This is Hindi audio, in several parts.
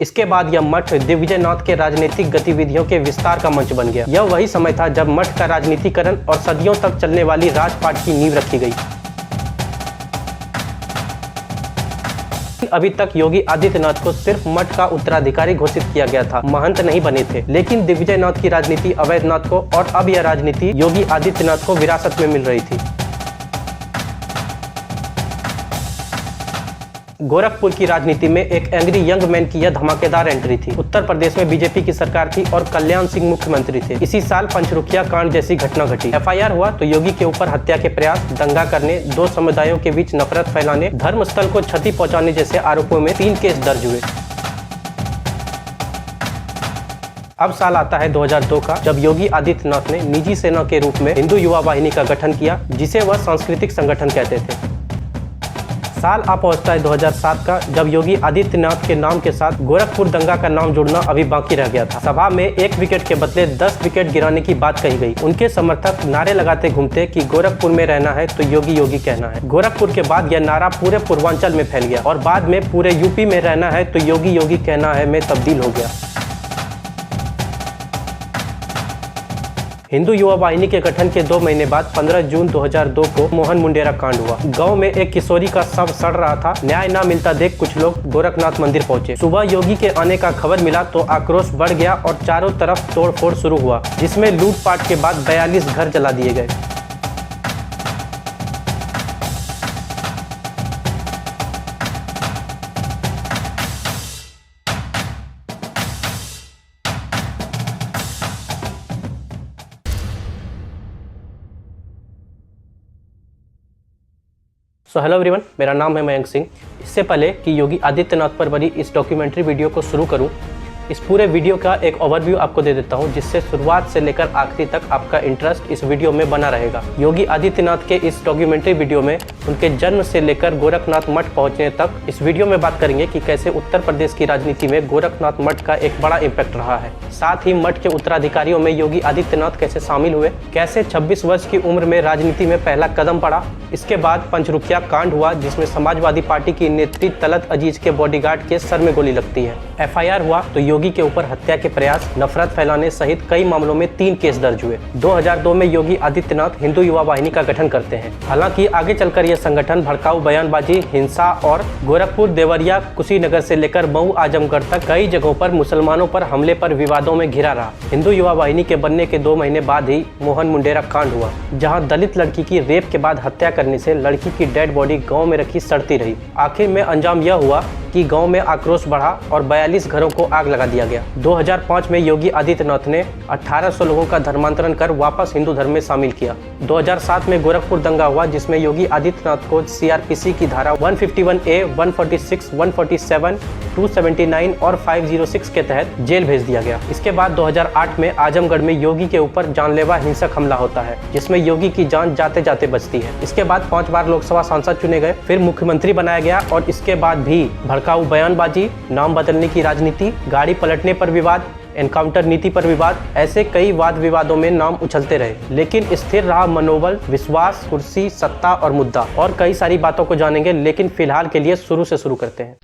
इसके बाद यह मठ दिग्विजयनाथ के राजनीतिक गतिविधियों के विस्तार का मंच बन गया। यह वही समय था जब मठ का राजनीतिकरण और सदियों तक चलने वाली राजपाट की नींव रखी गई। अभी तक योगी आदित्यनाथ को सिर्फ मठ का उत्तराधिकारी घोषित किया गया था, महंत नहीं बने थे। लेकिन दिग्विजयनाथ की राजनीति अवैधनाथ को और अब यह राजनीति योगी आदित्यनाथ को विरासत में मिल रही थी। गोरखपुर की राजनीति में एक एंग्री यंग मैन की यह धमाकेदार एंट्री थी। उत्तर प्रदेश में बीजेपी की सरकार थी और कल्याण सिंह मुख्यमंत्री थे। इसी साल पंचरुखिया कांड जैसी घटना घटी। एफआईआर हुआ तो योगी के ऊपर हत्या के प्रयास, दंगा करने, दो समुदायों के बीच नफरत फैलाने, धर्मस्थल को क्षति पहुंचाने जैसे आरोपों में 3 केस दर्ज हुए। अब साल आता है 2002 का, जब योगी आदित्यनाथ ने निजी सेना के रूप में हिंदू युवा वाहिनी का गठन किया, जिसे वह सांस्कृतिक संगठन कहते थे। साल आ पहुंचता है 2007 का, जब योगी आदित्यनाथ के नाम के साथ गोरखपुर दंगा का नाम जुड़ना अभी बाकी रह गया था। सभा में 1 विकेट के बदले 10 विकेट गिराने की बात कही गई। उनके समर्थक नारे लगाते घूमते कि गोरखपुर में रहना है तो योगी योगी कहना है। गोरखपुर के बाद यह नारा पूरे पूर्वांचल में फैल गया और बाद में पूरे यूपी में रहना है तो योगी योगी कहना है में तब्दील हो गया। हिंदू युवा वाहिनी के गठन के 2 महीने बाद 15 जून 2002 को मोहन मुंडेरा कांड हुआ। गांव में एक किशोरी का शव सड़ रहा था। न्याय ना मिलता देख कुछ लोग गोरखनाथ मंदिर पहुंचे। सुबह योगी के आने का खबर मिला तो आक्रोश बढ़ गया और चारों तरफ तोड़फोड़ शुरू हुआ, जिसमें लूटपाट के बाद 42 घर जला दिए गए। हेलो एवरीवन, मेरा नाम है मयंक सिंह। इससे पहले कि योगी आदित्यनाथ पर बनी इस डॉक्यूमेंट्री वीडियो को शुरू करूं, इस पूरे वीडियो का एक ओवरव्यू आपको दे देता हूं, जिससे शुरुआत से लेकर आखिरी तक आपका इंटरेस्ट इस वीडियो में बना रहेगा। योगी आदित्यनाथ के इस डॉक्यूमेंट्री वीडियो में उनके जन्म से लेकर गोरखनाथ मठ पहुंचने तक इस वीडियो में बात करेंगे कि कैसे उत्तर प्रदेश की राजनीति में गोरखनाथ मठ का एक बड़ा इम्पैक्ट रहा है। साथ ही मठ के उत्तराधिकारियों में योगी आदित्यनाथ कैसे शामिल हुए, कैसे 26 वर्ष की उम्र में राजनीति में पहला कदम पड़ा। इसके बाद पंचरुखिया कांड हुआ, जिसमें समाजवादी पार्टी की नेत्री तलत अजीज के बॉडीगार्ड के सर में गोली लगती है। एफआईआर हुआ तो योगी के ऊपर हत्या के प्रयास, नफरत फैलाने सहित कई मामलों में 3 केस दर्ज हुए। 2002 में योगी आदित्यनाथ हिंदू युवा वाहिनी का गठन करते हैं। हालांकि आगे चलकर यह संगठन भड़काऊ बयानबाजी, हिंसा और गोरखपुर, देवरिया, कुशीनगर से लेकर मऊ, आजमगढ़ तक कई जगहों पर मुसलमानों पर हमले पर विवादों में घिरा रहा। हिंदू युवा वाहिनी के बनने के 2 महीने बाद ही मोहन मुंडेरा कांड हुआ, जहाँ दलित लड़की की रेप के बाद हत्या करने से लड़की की डेड बॉडी गाँव में रखी सड़ती रही। आखिर में अंजाम यह हुआ कि गांव में आक्रोश बढ़ा और 42 घरों को आग लगा दिया गया। 2005 में योगी आदित्यनाथ ने 1800 लोगों का धर्मांतरण कर वापस हिंदू धर्म में शामिल किया। 2007 में गोरखपुर दंगा हुआ, जिसमें योगी आदित्यनाथ को सीआरपीसी की धारा 151A, 146, 147, 279 और 506 के तहत जेल भेज दिया गया। इसके बाद 2008 में आजमगढ़ में योगी के ऊपर जानलेवा हिंसक हमला होता है, जिसमें योगी की जान जाते जाते बचती है। इसके बाद 5 बार लोकसभा सांसद चुने गए, फिर मुख्यमंत्री बनाया गया और इसके बाद भी भड़काऊ बयानबाजी, नाम बदलने की राजनीति, गाड़ी पलटने पर विवाद, एनकाउंटर नीति पर विवाद, ऐसे कई वाद विवादों में नाम उछलते रहे। लेकिन स्थिर रहा मनोबल, विश्वास, कुर्सी, सत्ता और मुद्दा। और कई सारी बातों को जानेंगे, लेकिन फिलहाल के लिए शुरू से शुरू करते हैं।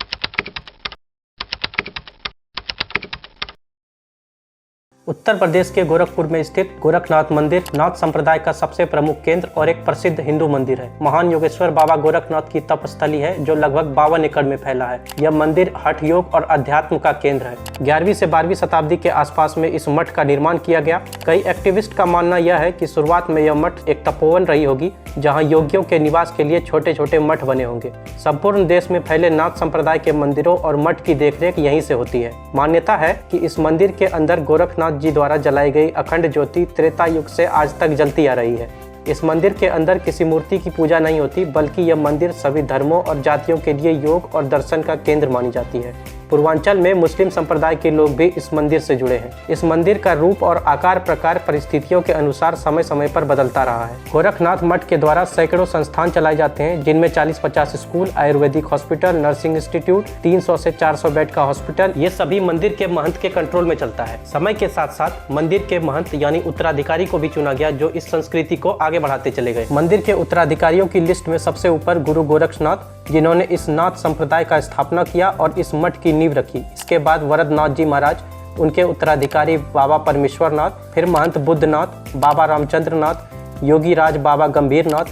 उत्तर प्रदेश के गोरखपुर में स्थित गोरखनाथ मंदिर नाथ संप्रदाय का सबसे प्रमुख केंद्र और एक प्रसिद्ध हिंदू मंदिर है। महान योगेश्वर बाबा गोरखनाथ की तपस्थली है, जो लगभग 52 एकड़ में फैला है। यह मंदिर हठ योग और अध्यात्म का केंद्र है। 11वीं से 12वीं शताब्दी के आसपास में इस मठ का निर्माण किया गया। कई एक्टिविस्ट का मानना यह है कि शुरुआत में यह मठ एक तपोवन रही होगी, जहाँ योगियों के निवास के लिए छोटे छोटे मठ बने होंगे। संपूर्ण देश में फैले नाथ संप्रदाय के मंदिरों और मठ की देखरेख यहीं से होती है। मान्यता है कि इस मंदिर के अंदर गोरखनाथ जी द्वारा जलाई गई अखंड ज्योति त्रेता युग से आज तक जलती आ रही है। इस मंदिर के अंदर किसी मूर्ति की पूजा नहीं होती, बल्कि यह मंदिर सभी धर्मों और जातियों के लिए योग और दर्शन का केंद्र मानी जाती है। पूर्वांचल में मुस्लिम संप्रदाय के लोग भी इस मंदिर से जुड़े हैं। इस मंदिर का रूप और आकार प्रकार परिस्थितियों के अनुसार समय समय पर बदलता रहा है। गोरखनाथ मठ के द्वारा सैकड़ों संस्थान चलाए जाते हैं, जिनमें 40-50 school, Ayurvedic hospital, nursing institute, 300 से 400 बेड का हॉस्पिटल, ये सभी मंदिर के महंत के कंट्रोल में चलता है। समय के साथ साथ मंदिर के महंत यानी उत्तराधिकारी को भी चुना गया, जो इस संस्कृति को आगे बढ़ाते चले गए। मंदिर के उत्तराधिकारियों की लिस्ट में सबसे ऊपर गुरु गोरक्षनाथ, जिन्होंने इस नाथ संप्रदाय का स्थापना किया और इस मठ की नींव रखी। इसके बाद वरदनाथ जी महाराज, उनके उत्तराधिकारी बाबा परमेश्वर नाथ, फिर महंत बुद्धनाथ, बाबा रामचंद्र नाथ, योगी राज बाबा गंभीर नाथ,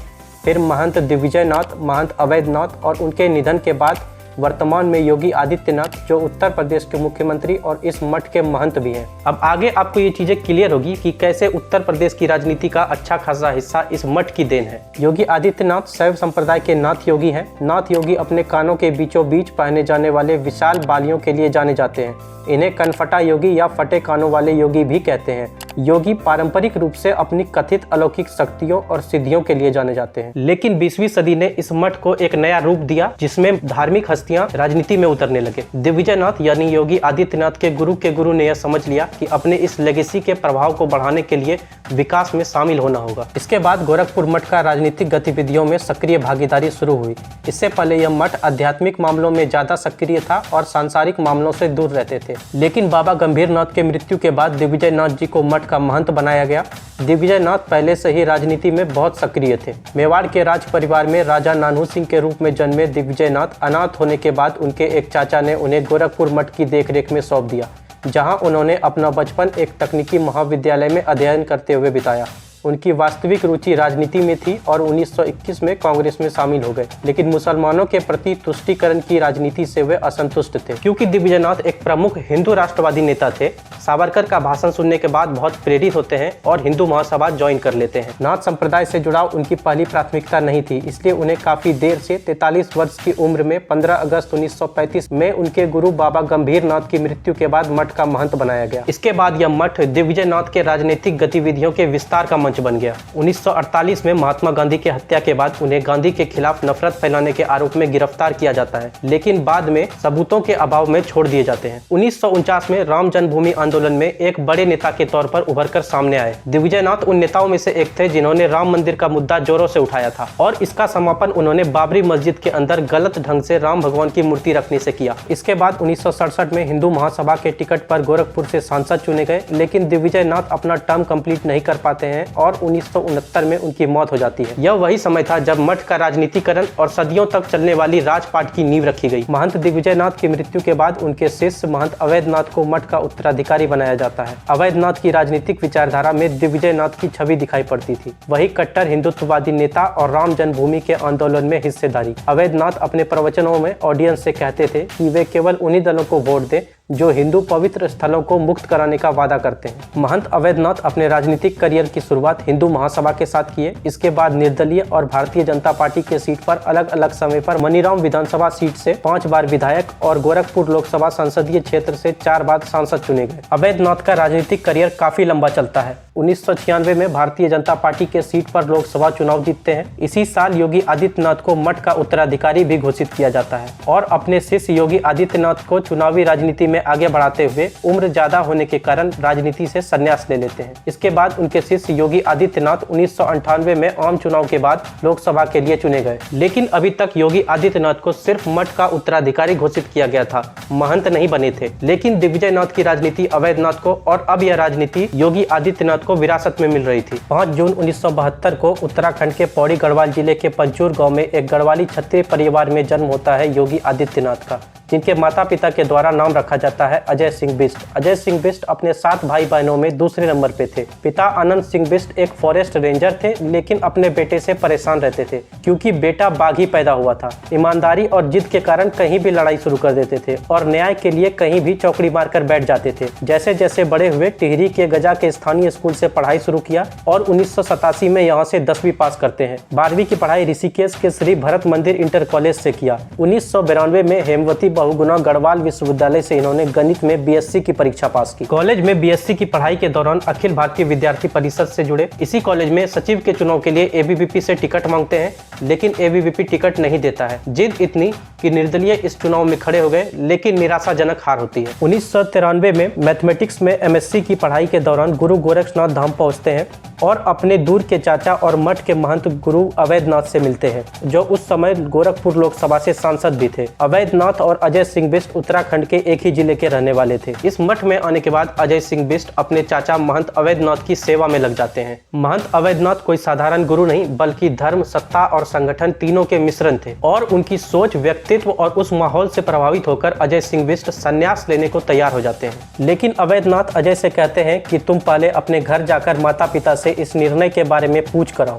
फिर महंत दिग्विजय नाथ, महंत अवैधनाथ और उनके निधन के बाद वर्तमान में योगी आदित्यनाथ, जो उत्तर प्रदेश के मुख्यमंत्री और इस मठ के महंत भी हैं। अब आगे आपको ये चीजें क्लियर होगी कि कैसे उत्तर प्रदेश की राजनीति का अच्छा खासा हिस्सा इस मठ की देन है। योगी आदित्यनाथ शैव संप्रदाय के नाथ योगी हैं। नाथ योगी अपने कानों के बीचों बीच पहने जाने वाले विशाल बालियों के लिए जाने जाते हैं। इन्हें कनफटा योगी या फटे कानों वाले योगी भी कहते हैं। योगी पारंपरिक रूप से अपनी कथित अलौकिक शक्तियों और सिद्धियों के लिए जाने जाते हैं, लेकिन 20वीं सदी ने इस मठ को एक नया रूप दिया, जिसमें धार्मिक हस्तियां राजनीति में उतरने लगे। दिग्विजयनाथ यानी योगी आदित्यनाथ के गुरु ने यह समझ लिया कि अपने इस लेगेसी के प्रभाव को बढ़ाने के लिए विकास में शामिल होना होगा। इसके बाद गोरखपुर मठ का राजनीतिक गतिविधियों में सक्रिय भागीदारी शुरू हुई। इससे पहले यह मठ आध्यात्मिक मामलों में ज्यादा सक्रिय था और सांसारिक मामलों से दूर रहते थे, लेकिन बाबा गंभीरनाथ के मृत्यु के बाद दिग्विजयनाथ जी को मठ का महंत बनाया गया। दिग्विजयनाथ पहले से ही राजनीति में बहुत सक्रिय थे। मेवाड़ के राज परिवार में राजा नानू सिंह के रूप में जन्मे दिग्विजयनाथ अनाथ होने के बाद उनके एक चाचा ने उन्हें गोरखपुर मठ की देखरेख में सौंप दिया, जहां उन्होंने अपना बचपन एक तकनीकी महाविद्यालय में अध्ययन करते हुए बिताया। उनकी वास्तविक रुचि राजनीति में थी और 1921 में कांग्रेस में शामिल हो गए, लेकिन मुसलमानों के प्रति तुष्टीकरण की राजनीति से वे असंतुष्ट थे। क्योंकि दिग्विजयनाथ एक प्रमुख हिंदू राष्ट्रवादी नेता थे, सावरकर का भाषण सुनने के बाद बहुत प्रेरित होते हैं और हिंदू महासभा ज्वाइन कर लेते हैं। नाथ संप्रदाय से जुड़ाव उनकी पहली प्राथमिकता नहीं थी, इसलिए उन्हें काफी देर से 43 वर्ष की उम्र में 15 अगस्त 1935 में उनके गुरु बाबा गंभीरनाथ की मृत्यु के बाद मठ का महंत बनाया गया। इसके बाद यह मठ दिग्विजयनाथ के राजनीतिक गतिविधियों के विस्तार का बन गया। 1948 में महात्मा गांधी की हत्या के बाद उन्हें गांधी के खिलाफ नफरत फैलाने के आरोप में गिरफ्तार किया जाता है, लेकिन बाद में सबूतों के अभाव में छोड़ दिए जाते हैं। 1949 में राम जन्मभूमि आंदोलन में एक बड़े नेता के तौर पर उभरकर सामने आए। दिग्विजयनाथ उन नेताओं में से एक थे जिन्होंने राम मंदिर का मुद्दा जोरों से उठाया था और इसका समापन उन्होंने बाबरी मस्जिद के अंदर गलत ढंग से राम भगवान की मूर्ति रखने से किया। इसके बाद 1967 में हिंदू महासभा के टिकट पर गोरखपुर से सांसद चुने गए, लेकिन दिग्विजयनाथ अपना टर्म कंप्लीट नहीं कर पाते हैं और 1969 में उनकी मौत हो जाती है। यह वही समय था जब मठ का राजनीतिकरण और सदियों तक चलने वाली राजपाट की नींव रखी गई। महंत दिग्विजयनाथ की मृत्यु के बाद उनके शिष्य महंत अवैधनाथ को मठ का उत्तराधिकारी बनाया जाता है। अवैधनाथ की राजनीतिक विचारधारा में दिग्विजयनाथ की छवि दिखाई पड़ती थी, वही कट्टर हिंदुत्ववादी नेता और राम जन्मभूमि के आंदोलन में हिस्सेदारी। अवैधनाथ अपने प्रवचनों में ऑडियंस से कहते थे कि वे केवल उन्हीं दलों को वोट दें जो हिंदू पवित्र स्थलों को मुक्त कराने का वादा करते हैं। महंत अवैधनाथ अपने राजनीतिक करियर की शुरुआत हिंदू महासभा के साथ किए। इसके बाद निर्दलीय और भारतीय जनता पार्टी के सीट पर अलग अलग समय पर मनीराम विधानसभा सीट से 5 बार विधायक और गोरखपुर लोकसभा संसदीय क्षेत्र से 4 बार सांसद चुने गए। अवैधनाथ का राजनीतिक करियर काफी लंबा चलता है। 1996 में भारतीय जनता पार्टी के सीट पर लोकसभा चुनाव जीतते हैं। इसी साल योगी आदित्यनाथ को मठ का उत्तराधिकारी भी घोषित किया जाता है और अपने शिष्य योगी आदित्यनाथ को चुनावी राजनीति में आगे बढ़ाते हुए उम्र ज्यादा होने के कारण राजनीति से संन्यास ले लेते हैं। इसके बाद उनके शिष्य योगी आदित्यनाथ 1998 में आम चुनाव के बाद लोकसभा के लिए चुने गए, लेकिन अभी तक योगी आदित्यनाथ को सिर्फ मठ का उत्तराधिकारी घोषित किया गया था, महंत नहीं बने थे। लेकिन दिग्विजयनाथ की राजनीति अवैधनाथ को और अब यह राजनीति योगी आदित्यनाथ को विरासत में मिल रही थी। 5 जून 1972 को उत्तराखंड के पौड़ी गढ़वाल जिले के पंचूर गांव में एक गढ़वाली क्षत्रिय परिवार में जन्म होता है योगी आदित्यनाथ का, जिनके माता पिता के द्वारा नाम रखा जाता है अजय सिंह बिष्ट। अजय सिंह बिष्ट अपने 7 भाई बहनों में दूसरे नंबर पे थे। पिता आनंद सिंह बिष्ट एक फॉरेस्ट रेंजर थे, लेकिन अपने बेटे से परेशान रहते थे क्योंकि बेटा बाघ ही पैदा हुआ था। ईमानदारी और जिद के कारण कहीं भी लड़ाई शुरू कर देते थे और न्याय के लिए कहीं भी चौकड़ी मारकर बैठ जाते थे। जैसे जैसे बड़े हुए टिहरी के गजा के स्थानीय स्कूल से पढ़ाई शुरू किया और 1987 में यहाँ से 10वीं पास करते हैं। 12वीं की पढ़ाई ऋषिकेश के श्री भरत मंदिर इंटर कॉलेज से किया। 1992 में हेमवती बहुगुणा गढ़वाल विश्वविद्यालय से इन्होंने गणित में बीएससी की परीक्षा पास की। कॉलेज में बीएससी की पढ़ाई के दौरान अखिल भारतीय विद्यार्थी परिषद से जुड़े। इसी कॉलेज में सचिव के चुनाव के लिए एबीवीपी से टिकट मांगते हैं, लेकिन एबीवीपी टिकट नहीं देता है। जिद इतनी कि निर्दलीय इस चुनाव में खड़े हो गए, लेकिन निराशाजनक हार होती है। 1993 में मैथमेटिक्स में एमएससी की पढ़ाई के दौरान गुरु गोरक्षनाथ धाम पहुंचते हैं और अपने दूर के चाचा और मठ के महंत गुरु अवैधनाथ से मिलते हैं, जो उस समय गोरखपुर लोकसभा से सांसद भी थे। अवैधनाथ और अजय सिंह बिष्ट उत्तराखंड के एक ही जिले के रहने वाले थे। इस मठ में आने के बाद अजय सिंह बिष्ट अपने चाचा महंत अवैधनाथ की सेवा में लग जाते हैं। महंत अवैधनाथ कोई साधारण गुरु नहीं, बल्कि धर्म, सत्ता और संगठन तीनों के मिश्रण थे और उनकी सोच, व्यक्तित्व और उस माहौल से प्रभावित होकर अजय सिंह बिष्ट संन्यास लेने को तैयार हो जाते हैं। लेकिन अवैधनाथ अजय से कहते हैं कि तुम पहले अपने घर जाकर माता पिता से इस निर्णय के बारे में पूछ कर आओ।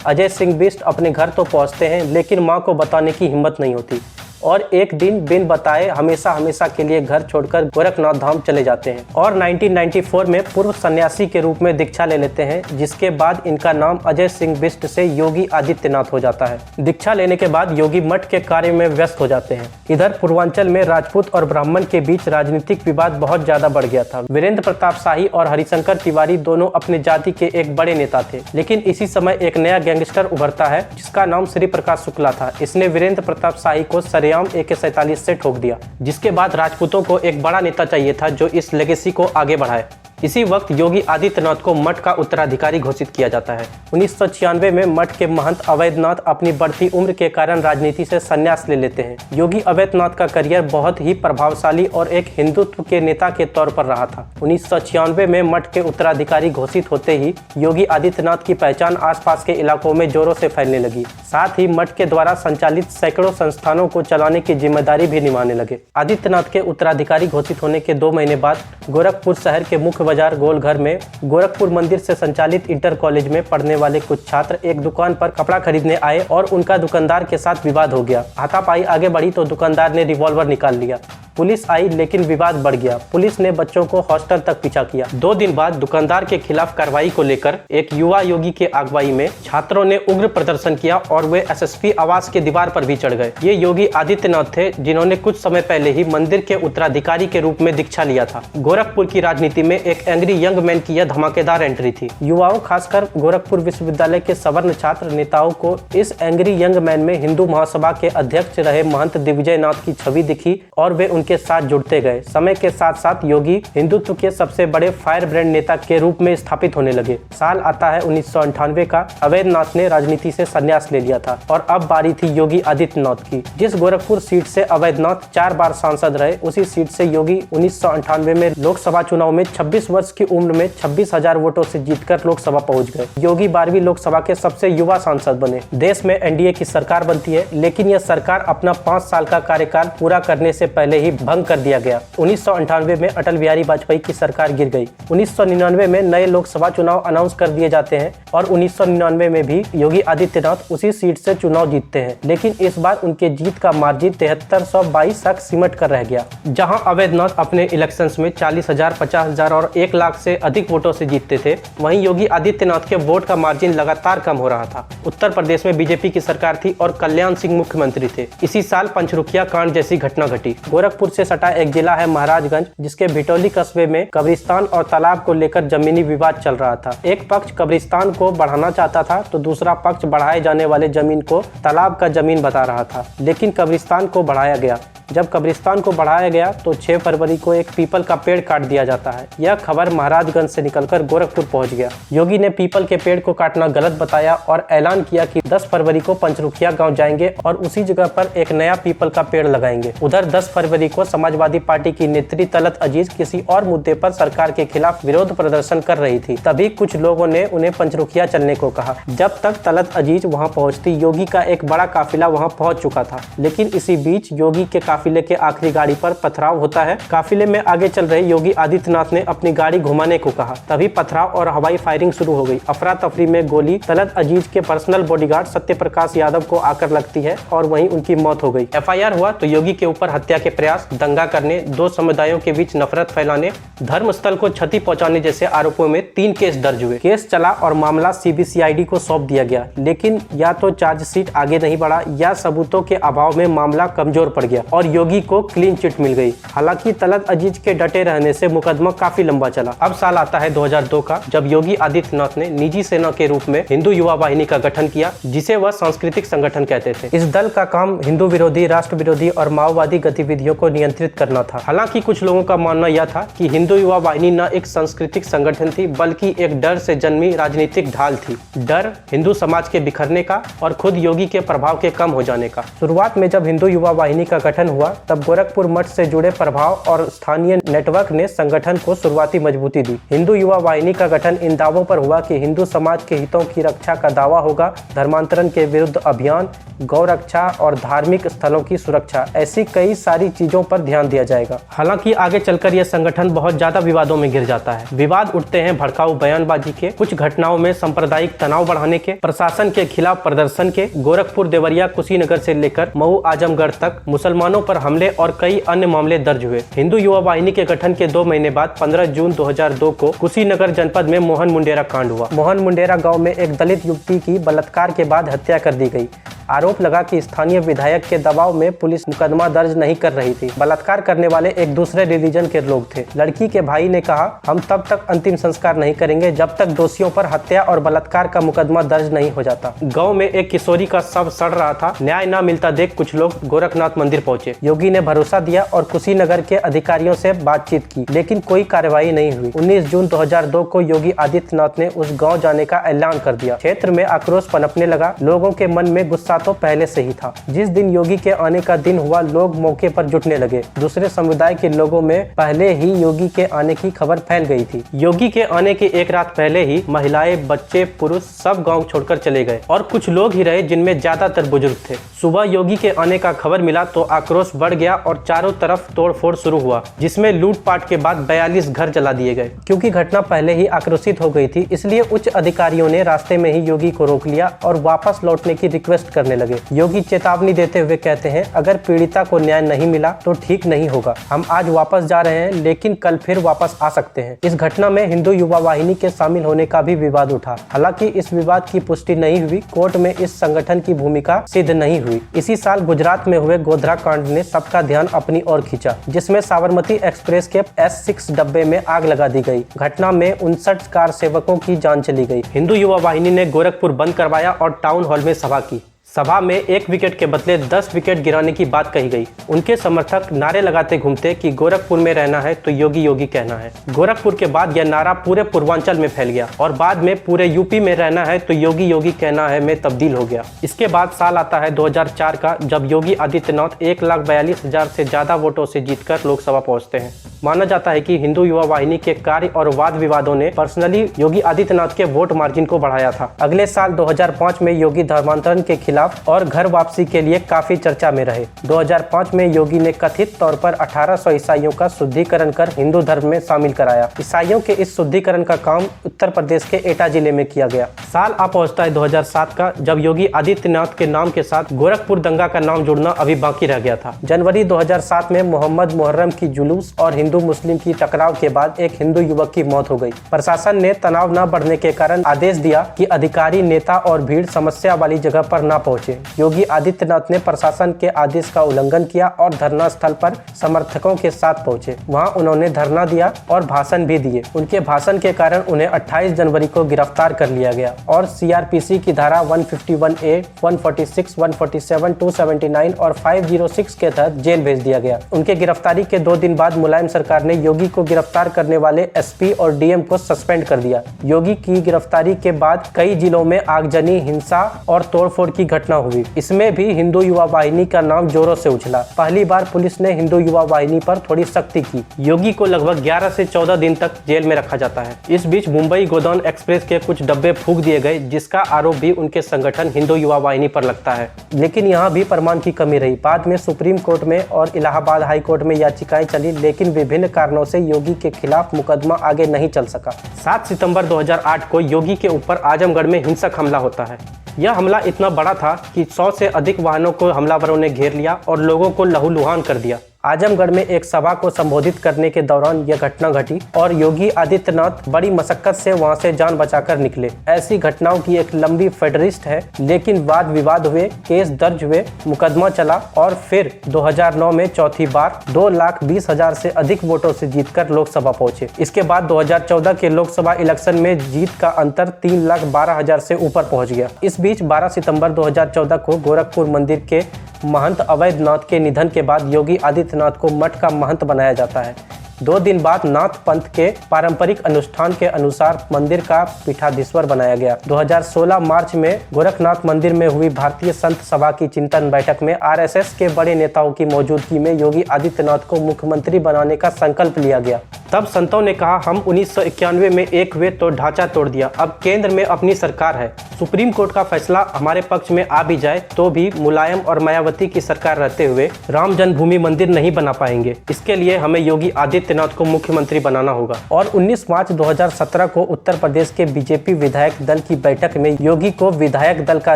अजय सिंह बिष्ट अपने घर तो पहुंचते हैं, लेकिन मां को बताने की हिम्मत नहीं होती और एक दिन बिन बताए हमेशा हमेशा के लिए घर छोड़कर गोरखनाथ धाम चले जाते हैं और 1994 में पूर्व सन्यासी के रूप में दीक्षा ले लेते हैं, जिसके बाद इनका नाम अजय सिंह बिष्ट से योगी आदित्यनाथ हो जाता है। दीक्षा लेने के बाद योगी मठ के कार्य में व्यस्त हो जाते हैं। इधर पूर्वांचल में राजपूत और ब्राह्मण के बीच राजनीतिक विवाद बहुत ज्यादा बढ़ गया था। वीरेंद्र प्रताप शाही और हरिशंकर तिवारी दोनों अपने जाति के एक बड़े नेता थे, लेकिन इसी समय एक नया गैंगस्टर उभरता है जिसका नाम श्री प्रकाश शुक्ला था। इसने वीरेंद्र प्रताप शाही को AK-47 से ठोक दिया, जिसके बाद राजपूतों को एक बड़ा नेता चाहिए था जो इस लेगेसी को आगे बढ़ाए। इसी वक्त योगी आदित्यनाथ को मठ का उत्तराधिकारी घोषित किया जाता है। 1996 में मठ के महंत अवैधनाथ अपनी बढ़ती उम्र के कारण राजनीति से संन्यास ले लेते हैं। योगी अवैधनाथ का करियर बहुत ही प्रभावशाली और एक हिंदुत्व के नेता के तौर पर रहा था। 1996 में मठ के उत्तराधिकारी घोषित होते ही योगी आदित्यनाथ की पहचान आसपास के इलाकों में जोरों से फैलने लगी। साथ ही मठ के द्वारा संचालित सैकड़ों संस्थानों को चलाने की जिम्मेदारी भी निभाने लगे। आदित्यनाथ के उत्तराधिकारी घोषित होने के 2 महीने बाद गोरखपुर शहर के मुख्य बाजार गोलघर में गोरखपुर मंदिर से संचालित इंटर कॉलेज में पढ़ने वाले कुछ छात्र एक दुकान पर कपड़ा खरीदने आए और उनका दुकानदार के साथ विवाद हो गया। हाथापाई आगे बढ़ी तो दुकानदार ने रिवॉल्वर निकाल लिया। पुलिस आई, लेकिन विवाद बढ़ गया। पुलिस ने बच्चों को हॉस्टल तक पीछा किया। 2 दिन बाद दुकानदार के खिलाफ कार्रवाई को लेकर एक युवा योगी के अगुवाई में छात्रों ने उग्र प्रदर्शन किया और वे SSP आवास के दीवार पर भी चढ़ गए। ये योगी आदित्यनाथ थे जिन्होंने कुछ समय पहले ही मंदिर के उत्तराधिकारी के रूप में दीक्षा लिया था। गोरखपुर की राजनीति में एक एंग्री यंग मैन की यह धमाकेदार एंट्री थी। युवाओं, खासकर गोरखपुर विश्वविद्यालय के सवर्ण छात्र नेताओं को इस एंग्री यंग मैन में हिंदू महासभा के अध्यक्ष रहे महंत दिग्विजय नाथ की छवि दिखी और वे के साथ जुड़ते गए। समय के साथ साथ योगी हिंदुत्व के सबसे बड़े फायर ब्रांड नेता के रूप में स्थापित होने लगे। साल आता है 1998 का। अवैधनाथ ने राजनीति से संन्यास ले लिया था और अब बारी थी योगी आदित्यनाथ की। जिस गोरखपुर सीट से अवैधनाथ 4 बार सांसद रहे, उसी सीट से योगी 1998 में लोकसभा चुनाव में 26 वर्ष की उम्र में 26,000 वोटों से जीतकर लोकसभा पहुंच गए। योगी 12वीं लोकसभा के सबसे युवा सांसद बने। देश में NDA की सरकार बनती है, लेकिन यह सरकार अपना 5 साल का कार्यकाल पूरा करने से पहले ही भंग कर दिया गया। 1998 में अटल बिहारी वाजपेयी की सरकार गिर गई। 1999 में नए लोकसभा चुनाव अनाउंस कर दिए जाते हैं और 1999 में भी योगी आदित्यनाथ उसी सीट से चुनाव जीतते हैं, लेकिन इस बार उनके जीत का मार्जिन 7322 तक सिमट कर रह गया। जहां अवैधनाथ अपने इलेक्शंस में 40,000, 50,000 और 1 लाख से अधिक वोटों से जीतते थे, वहीं योगी आदित्यनाथ के वोट का मार्जिन लगातार कम हो रहा था। उत्तर प्रदेश में बीजेपी की सरकार थी और कल्याण सिंह मुख्यमंत्री थे। इसी साल पंचरुखिया कांड जैसी घटना घटी। गोरखपुर से सटा एक जिला है महाराजगंज, जिसके भिटौली कस्बे में कब्रिस्तान और तालाब को लेकर जमीनी विवाद चल रहा था। एक पक्ष कब्रिस्तान को बढ़ाना चाहता था तो दूसरा पक्ष बढ़ाए जाने वाले जमीन को तालाब का जमीन बता रहा था, लेकिन कब्रिस्तान को बढ़ाया गया। जब कब्रिस्तान को बढ़ाया गया तो 6 फरवरी को एक पीपल का पेड़ काट दिया जाता है। यह खबर महाराजगंज से निकलकर गोरखपुर पहुंच गया। योगी ने पीपल के पेड़ को काटना गलत बताया और ऐलान किया कि 10 फरवरी को पंचरुखिया गांव जाएंगे और उसी जगह पर एक नया पीपल का पेड़ लगाएंगे। उधर 10 फरवरी को समाजवादी पार्टी की नेत्री तलत अजीज किसी और मुद्दे पर सरकार के खिलाफ विरोध प्रदर्शन कर रही थी। तभी कुछ लोगों ने उन्हें पंचरुखिया चलने को कहा। जब तक तलत अजीज वहां पहुंचती, योगी का एक बड़ा काफिला वहां पहुंच चुका था, लेकिन इसी बीच योगी के काफिले के आखिरी गाड़ी पर पथराव होता है। काफिले में आगे चल रहे योगी आदित्यनाथ ने अपनी गाड़ी घुमाने को कहा, तभी पथराव और हवाई फायरिंग शुरू हो गई। अफरा तफरी में गोली तलत अजीज के पर्सनल बॉडीगार्ड सत्यप्रकाश यादव को आकर लगती है और वहीं उनकी मौत हो गई। FIR हुआ तो योगी के ऊपर हत्या के प्रयास, दंगा करने, 2 समुदायों के बीच नफरत फैलाने, धर्मस्थल को क्षति पहुंचाने जैसे आरोपों में 3 केस दर्ज हुए। केस चला और मामला CBCID को सौंप दिया गया, लेकिन या तो चार्जशीट आगे नहीं बढ़ा या सबूतों के अभाव में मामला कमजोर पड़ गया और योगी को क्लीन चिट मिल गई। हालांकि तलत अजीज के डटे रहने से मुकदमा काफी लंबा चला। अब साल आता है 2002 का, जब योगी आदित्यनाथ ने निजी सेना के रूप में हिंदू युवा वाहिनी का गठन किया, जिसे वह सांस्कृतिक संगठन कहते थे। इस दल का काम हिंदू विरोधी, राष्ट्र विरोधी और माओवादी गतिविधियों को को नियंत्रित करना था। हालांकि कुछ लोगों का मानना यह था कि हिंदू युवा वाहिनी न एक सांस्कृतिक संगठन थी बल्कि एक डर से जन्मी राजनीतिक ढाल थी। डर हिंदू समाज के बिखरने का और खुद योगी के प्रभाव के कम हो जाने का। शुरुआत में जब हिंदू युवा वाहिनी का गठन हुआ तब गोरखपुर मठ से जुड़े प्रभाव और स्थानीय नेटवर्क ने संगठन को शुरुआती मजबूती दी। हिंदू युवा वाहिनी का गठन इन दावों पर हुआ कि हिंदू समाज के हितों की रक्षा का दावा होगा, धर्मांतरण के विरुद्ध अभियान, गौ रक्षा और धार्मिक स्थलों की सुरक्षा, ऐसी कई सारी चीजों पर ध्यान दिया जाएगा। हालांकि आगे चलकर यह संगठन बहुत ज्यादा विवादों में घिर जाता है। विवाद उठते हैं भड़काऊ बयानबाजी के, कुछ घटनाओं में सांप्रदायिक तनाव बढ़ाने के, प्रशासन के खिलाफ प्रदर्शन के, गोरखपुर, देवरिया, कुशीनगर से लेकर मऊ, आजमगढ़ तक मुसलमानों पर हमले और कई अन्य मामले दर्ज हुए। हिंदू युवा वाहिनी के गठन के 2 महीने बाद 15 जून 2002 को कुशीनगर जनपद में मोहन मुंडेरा कांड हुआ। मोहन मुंडेरा गाँव में एक दलित युवती की बलात्कार के बाद हत्या कर दी गई। आरोप लगा कि स्थानीय विधायक के दबाव में पुलिस मुकदमा दर्ज नहीं कर रही थी। बलात्कार करने वाले एक दूसरे रिलीजन के लोग थे। लड़की के भाई ने कहा, हम तब तक अंतिम संस्कार नहीं करेंगे जब तक दोषियों पर हत्या और बलात्कार का मुकदमा दर्ज नहीं हो जाता। गांव में एक किशोरी का शव सड़ रहा था। न्याय न मिलता देख कुछ लोग गोरखनाथ मंदिर पहुंचे। योगी ने भरोसा दिया और कुशीनगर के अधिकारियों से बातचीत की, लेकिन कोई कार्रवाई नहीं हुई। 19 जून 2002 को योगी आदित्यनाथ ने उस गाँव जाने का ऐलान कर दिया। क्षेत्र में आक्रोश पनपने लगा। लोगों के मन में गुस्सा तो पहले से ही था। जिस दिन योगी के आने का दिन हुआ, लोग मौके पर जुटने लगे। दूसरे समुदाय के लोगों में पहले ही योगी के आने की खबर फैल गई थी। योगी के आने के एक रात पहले ही महिलाएं, बच्चे, पुरुष सब गांव छोड़कर चले गए और कुछ लोग ही रहे जिनमें ज्यादातर बुजुर्ग थे। सुबह योगी के आने का खबर मिला तो आक्रोश बढ़ गया और चारों तरफ तोड़फोड़ शुरू हुआ, जिसमें लूटपाट के बाद 42 घर जला दिए गए। क्योंकि घटना पहले ही आक्रोशित हो गई थी, इसलिए उच्च अधिकारियों ने रास्ते में ही योगी को रोक लिया और वापस लौटने की रिक्वेस्ट करने लगे। योगी चेतावनी देते हुए कहते हैं, अगर पीड़िता को न्याय नहीं मिला तो ठीक नहीं होगा। हम आज वापस जा रहे हैं लेकिन कल फिर वापस आ सकते हैं। इस घटना में हिंदू युवा वाहिनी के शामिल होने का भी विवाद उठा। हालांकि इस विवाद की पुष्टि नहीं हुई। कोर्ट में इस संगठन की भूमिका सिद्ध नहीं हुई। इसी साल गुजरात में हुए गोधरा कांड ने सबका ध्यान अपनी ओर खींचा, जिसमें साबरमती एक्सप्रेस के S6 डब्बे में आग लगा दी गई। घटना में 59 कार सेवकों की जान चली गई। हिंदू युवा वाहिनी ने गोरखपुर बंद करवाया और टाउन हॉल में सभा की। सभा में 1 विकेट के बदले 10 विकेट गिराने की बात कही गई। उनके समर्थक नारे लगाते घूमते कि गोरखपुर में रहना है तो योगी योगी कहना है। गोरखपुर के बाद यह नारा पूरे पूर्वांचल में फैल गया और बाद में पूरे यूपी में रहना है तो योगी योगी कहना है में तब्दील हो गया। इसके बाद साल आता है 2004 का, जब योगी आदित्यनाथ 1,42,000 से ज्यादा वोटों से जीतकर लोकसभा पहुंचते हैं। माना जाता है कि हिंदू युवा वाहिनी के कार्य और वाद विवादों ने पर्सनली योगी आदित्यनाथ के वोट मार्जिन को बढ़ाया था। अगले साल 2005 में योगी धर्मांतरण के खिलाफ और घर वापसी के लिए काफी चर्चा में रहे। 2005 में योगी ने कथित तौर पर 1800 ईसाइयों का शुद्धिकरण कर हिंदू धर्म में शामिल कराया। ईसाइयों के इस शुद्धिकरण का काम उत्तर प्रदेश के एटा जिले में किया गया। साल आ पहुंचता है 2007 का, जब योगी आदित्यनाथ के नाम के साथ गोरखपुर दंगा का नाम जुड़ना अभी बाकी रह गया था। जनवरी 2007 में मोहम्मद मुहर्रम की जुलूस और हिंदू मुस्लिम की टकराव के बाद एक हिंदू युवक की मौत हो गई। प्रशासन ने तनाव न बढ़ने के कारण आदेश दिया कि अधिकारी, नेता और भीड़ समस्या वाली जगह पर न पहुंचे। योगी आदित्यनाथ ने प्रशासन के आदेश का उल्लंघन किया और धरना स्थल पर समर्थकों के साथ पहुंचे। वहां उन्होंने धरना दिया और भाषण भी दिए। उनके भाषण के कारण उन्हें 28 जनवरी को गिरफ्तार कर लिया गया और CRPC की धारा 151A, 146, 147, 279 और 506 के तहत जेल भेज दिया गया। उनके गिरफ्तारी के 2 दिन बाद मुलायम सरकार ने योगी को गिरफ्तार करने वाले SP और DM को सस्पेंड कर दिया। योगी की गिरफ्तारी के बाद कई जिलों में आगजनी, हिंसा और तोड़फोड़ की घटना हुई। इसमें भी हिंदू युवा वाहिनी का नाम जोरों से उछला। पहली बार पुलिस ने हिंदू युवा वाहिनी पर थोड़ी सख्ती की। योगी को लगभग 11 से 14 दिन तक जेल में रखा जाता है। इस बीच मुंबई गोदान एक्सप्रेस के कुछ डब्बे फूंक दिए गए, जिसका आरोप भी उनके संगठन हिंदू युवा वाहिनी पर लगता है। लेकिन यहाँ भी प्रमाण की कमी रही। बाद में सुप्रीम कोर्ट में और इलाहाबाद हाई कोर्ट में याचिकाएं चली, लेकिन विभिन्न कारणों से योगी के खिलाफ मुकदमा आगे नहीं चल सका। 7 सितंबर 2008 को योगी के ऊपर आजमगढ़ में हिंसक हमला होता है। यह हमला इतना बड़ा था कि 100 से अधिक वाहनों को हमलावरों ने घेर लिया और लोगों को लहूलुहान कर दिया। आजमगढ़ में एक सभा को संबोधित करने के दौरान यह घटना घटी और योगी आदित्यनाथ बड़ी मशक्कत से वहां से जान बचाकर निकले। ऐसी घटनाओं की एक लंबी फेडरिस्ट है, लेकिन वाद विवाद हुए, केस दर्ज हुए, मुकदमा चला और फिर 2009 में चौथी बार 2,20,000 से अधिक वोटों से जीतकर लोकसभा पहुंचे। इसके बाद 2014 के लोकसभा इलेक्शन में जीत का अंतर 3,12,000 से ऊपर पहुंच गया। इस बीच 12 सितंबर 2014 को गोरखपुर मंदिर के महंत अवैधनाथ के निधन के बाद योगी आदित्यनाथ आदित्यनाथ को मठ का महंत बनाया जाता है। 2 दिन बाद नाथ पंथ के पारंपरिक अनुष्ठान के अनुसार मंदिर का पीठाधीश्वर बनाया गया। 2016 मार्च में गोरखनाथ मंदिर में हुई भारतीय संत सभा की चिंतन बैठक में आरएसएस के बड़े नेताओं की मौजूदगी में योगी आदित्यनाथ को मुख्यमंत्री बनाने का संकल्प लिया गया। तब संतों ने कहा, हम 1991 में एक हुए तो ढांचा तोड़ दिया, अब केंद्र में अपनी सरकार है। सुप्रीम कोर्ट का फैसला हमारे पक्ष में आ भी जाए तो भी मुलायम और मायावती की सरकार रहते हुए राम जन्मभूमि मंदिर नहीं बना पाएंगे। इसके लिए हमें योगी आदित्यनाथ को मुख्यमंत्री बनाना होगा। और 19 मार्च 2017 को उत्तर प्रदेश के बीजेपी विधायक दल की बैठक में योगी को विधायक दल का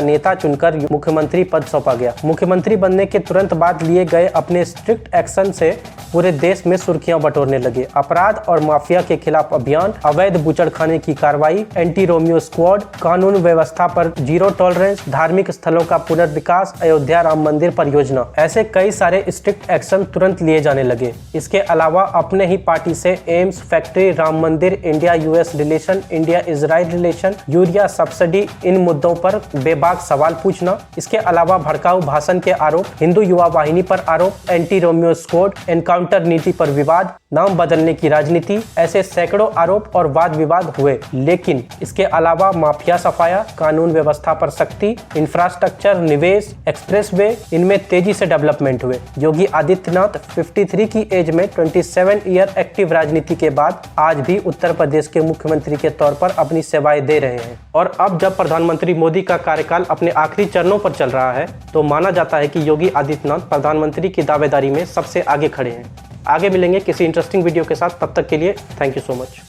नेता चुनकर मुख्यमंत्री पद सौंपा गया। मुख्यमंत्री बनने के तुरंत बाद लिए गए अपने स्ट्रिक्ट एक्शन से पूरे देश में सुर्खियां बटोरने लगे। अपराध और माफिया के खिलाफ अभियान, अवैध बूचड़खाने की कार्रवाई, एंटी रोमियो स्क्वाड, कानून व्यवस्था पर जीरो टॉलरेंस, धार्मिक स्थलों का पुनर्विकास, अयोध्या राम मंदिर परियोजना, ऐसे कई सारे स्ट्रिक्ट एक्शन तुरंत लिए जाने लगे। इसके अलावा अपने ही पार्टी से AIIMS, factory, Ram Mandir, India US relation, India Israel relation, urea subsidy, इन मुद्दों पर बेबाक सवाल पूछना। इसके अलावा भड़काऊ भाषण के आरोप, हिंदू युवा वाहिनी पर आरोप, एंटी रोमियो स्क्वाड, एनकाउंटर नीति पर विवाद, नाम बदलने की राजनीति, ऐसे सैकड़ों आरोप और वाद विवाद हुए। लेकिन इसके अलावा माफिया सफाया, कानून व्यवस्था पर सख्ती, इंफ्रास्ट्रक्चर, निवेश, एक्सप्रेसवे, इनमें तेजी से डेवलपमेंट हुए। योगी आदित्यनाथ 53 की एज में 27 ईयर एक्टिव राजनीति के बाद आज भी उत्तर प्रदेश के मुख्यमंत्री के तौर पर अपनी सेवाएं दे रहे हैं। और अब जब प्रधानमंत्री मोदी का कार्यकाल अपने आखिरी चरणों पर चल रहा है तो माना जाता है कि योगी आदित्यनाथ प्रधानमंत्री की दावेदारी में सबसे आगे खड़े हैं। आगे मिलेंगे किसी इंटरेस्टिंग वीडियो के साथ, तब तक के लिए थैंक यू सो मच।